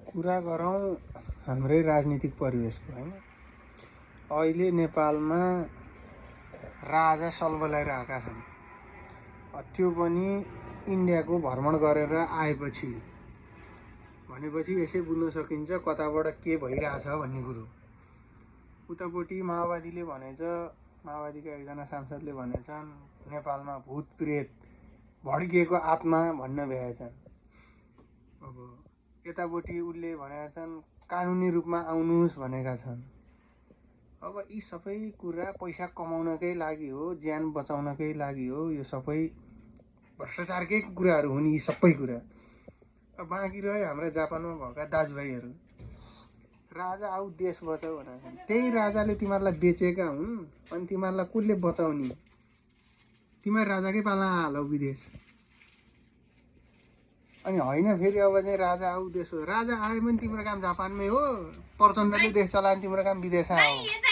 कुरा गरौँ हाम्रै राजनीतिक परिवेशको हैन। अहिले नेपालमा राजा सल्बलाइरहेका छन्। त्यो पनि इन्डियाको भ्रमण गरेर आएपछि। भनेपछि यसै बुझ्न सकिन्छ कताबाट के भइरहेछ भन्ने कुरो। उतापट्टि माओवादीले भनेछ, माओवादीका एकजना सांसदले भनेछन् नेपालमा भूत प्रेत भड्किएको आत्मा भन्न भ्याएछन्। अब यतापट्टि उनले भनेका छन् कानुनी रूपमा आउनुहोस् भनेका छन्। अब यी सबै कुरा पैसा कमाउनकै लागि हो, ज्यान बचाउनकै लागि हो। यो सबै भ्रष्टाचारकै कुराहरू हुन् यी सबै कुरा। अब बाँकी रह्यो हाम्रा जापानमा भएका दाजुभाइहरू, राजा आऊ देश बचाऊ भनेका छन्। त्यही राजाले तिमीहरूलाई बेचेका हुन् अनि तिमीहरूलाई कसले बचाउने? तिमीहरू राजाकै पाला हालौ विदेश। अनि होइन फेरि अब चाहिँ राजा आऊ देश हो। राजा आए पनि तिम्रो काम जापानमै हो, प्रचण्डले देश चलायो भने तिम्रो काम विदेशमा हो।